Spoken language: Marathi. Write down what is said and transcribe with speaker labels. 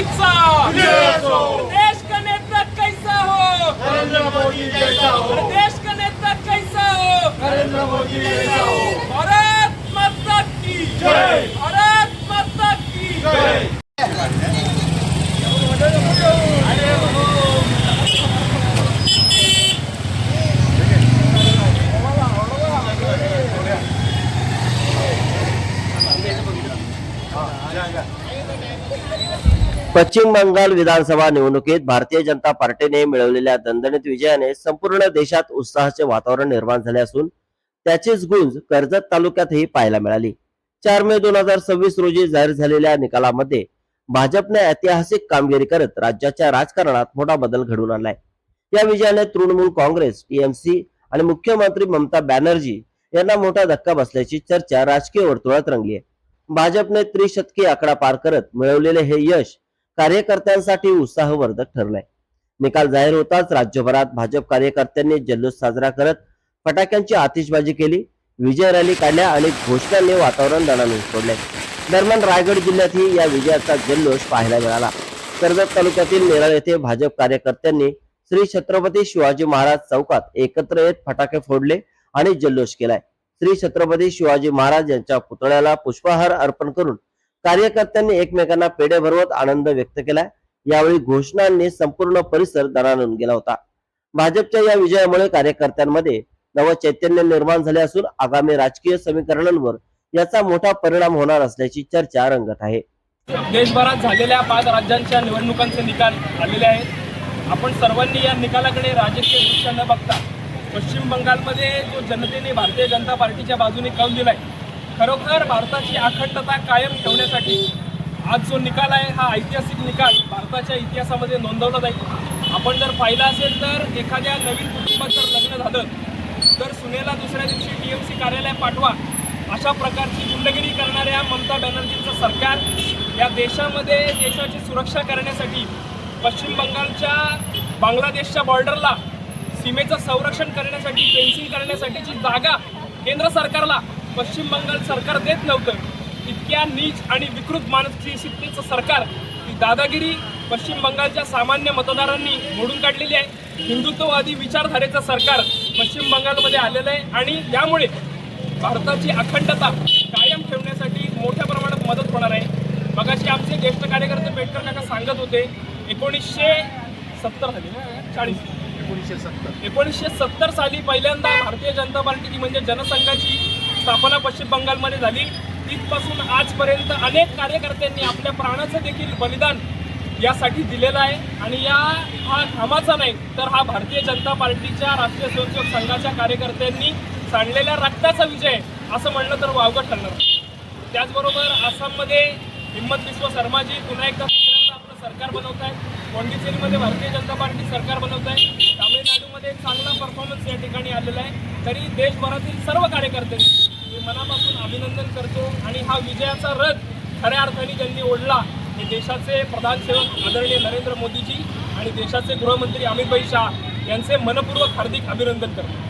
Speaker 1: कैसा, देश का नेता कैसा हो,
Speaker 2: नरेंद्र मोदी जैसा हो,
Speaker 1: देश का नेता कैसा हो,
Speaker 2: नरेंद्र मोदी जैसा हो।
Speaker 1: भारत माता की
Speaker 2: जय,
Speaker 1: भारत माता की
Speaker 2: जय।
Speaker 3: पश्चिम बंगाल विधानसभा निवडणुकीत भारतीय जनता पार्टीने मिळवलेल्या दणदणीत विजयाने संपूर्ण देशात उत्साहाचे वातावरण निर्माण झाले असून त्याचीच गुंज कर्जत तालुक्यातही पाहायला मिळाली। 4 मे 2026 रोजी जाहीर झालेल्या निकालामध्ये भाजपने ऐतिहासिक कामगिरी करत राज्याच्या राजकारणात मोठा बदल घडवून आणलाय। या विजयाने तृणमूल काँग्रेस, टीएमसी आणि मुख्यमंत्री ममता बॅनर्जी यांना मोठा धक्का बसल्याची चर्चा राजकीय वर्तुळात रंगली आहे। भाजपने त्रिशतकी आकडा पार करत मिळवलेले हे यश कार्यकर्त्यांसाठी उत्साहवर्धक ठरलंय। निकाल जाहीर होताच राज्यभरात भाजप कार्यकर्त्यांनी जल्लोष साजरा करत फटाक्यांची आतिषबाजी केली, विजय रॅली काढल्या आणि घोषणांनी वातावरण दणाणून सोडले। दरम्यान रायगड जिल्ह्यातही या विजयाचा जल्लोष पाहायला मिळाला। कर्जत तालुक्यातील नेरळ येथे भाजप कार्यकर्त्यांनी श्री छत्रपती शिवाजी महाराज चौकात एकत्र येत फटाके फोडले आणि जल्लोष केलाय। श्री छत्रपती शिवाजी महाराज यांच्या पुतळ्याला पुष्पहार अर्पण करून कार्यकर्त्यांनी एकमेकांना पेढे भरवत आनंद व्यक्त केलाय। यावेळी घोषणांनी संपूर्ण परिसर दणाणून गेला होता। भाजपच्या या विजयामुळे कार्यकर्त्यांमध्ये नव चैतन्य निर्माण झाले असून आगामी राजकीय समीकरणांवर याचा मोठा परिणाम होणार असल्याची चर्चा रंगत आहे।
Speaker 1: देशभरात झालेल्या 5 राज्यांच्या निवडणुकांचे निकाल आलेले आहेत। आपण सर्वांनी या निकालाकडे राजकीय दृष्ट्या न बघता पश्चिम बंगालमध्ये जो जनतेने भारतीय जनता पार्टीच्या बाजूने कौल दिलाय, खरोखर भारताची अखंडता कायम ठेवण्यासाठी आज जो निकाल आहे हा ऐतिहासिक निकाल भारताच्या इतिहासामध्ये नोंदवला जाईल। आपण जर पाहिलं असेल तर एखाद्या नवीन कुटुंबात जर लग्न झालं तर सुनेला दुसऱ्या दिवशी टीएमसी कार्यालयात पाठवा अशा प्रकारची गुंडगिरी करणाऱ्या ममता बॅनर्जींचं सरकार या देशामध्ये देशाची सुरक्षा करण्यासाठी पश्चिम बंगालच्या बांगलादेशच्या बॉर्डरला सीमेचं संरक्षण करण्यासाठी फेन्सिंग करण्यासाठीची जागा केंद्र सरकारला पश्चिम बंगाल सरकार देत नव्हतं। इतक्या नीच आणि विकृत मानसिकतेचं सरकार, ही दादागिरी पश्चिम बंगालच्या सामान्य मतदारांनी मोडून काढलेली आहे। हिंदुत्ववादी विचारधारेचं सरकार पश्चिम बंगालमध्ये आलेलं आहे आणि यामुळे भारताची अखंडता कायम ठेवण्यासाठी मोठ्या प्रमाणात मदत होणार आहे। मगाशी आमचे ज्येष्ठ कार्यकर्ते पेटकर काका सांगत होते 1970 साली पहिल्यांदा भारतीय जनता पार्टीची म्हणजे जनसंघाची स्थापना पश्चिम बंगालमध्ये झाली। तिथपासून आजपर्यंत अनेक कार्यकर्त्यांनी आपल्या प्राणाचं देखील बलिदान यासाठी दिलेलं आहे आणि हा घामाचा नाही तर हा भारतीय जनता पार्टीच्या राष्ट्रीय स्वयंसेवक संघाच्या कार्यकर्त्यांनी सांडलेल्या रक्ताचा विजय असं म्हणलं तर वावगं ठरणार। त्याचबरोबर आसाममध्ये हिम्मत बिस्वा शर्माजी पुन्हा एकदा दुसऱ्यांदा आपलं सरकार बनवत आहे। पॉंडिचेरीमध्ये भारतीय जनता पार्टी सरकार बनवत आहे। तामिळनाडूमध्ये चांगला परफॉर्मन्स या ठिकाणी आलेला आहे। तरी देशभरातील सर्व कार्यकर्त्यांनी मी मनापासून अभिनंदन करतो आणि हा विजयाचा रथ खऱ्या अर्थाने ज्यांनी ओढला हे देशाचे प्रधान सेवक आदरणीय नरेंद्र मोदीजी आणि देशाचे गृहमंत्री अमित भाई शाह यांचे मनपूर्वक हार्दिक अभिनंदन करतो।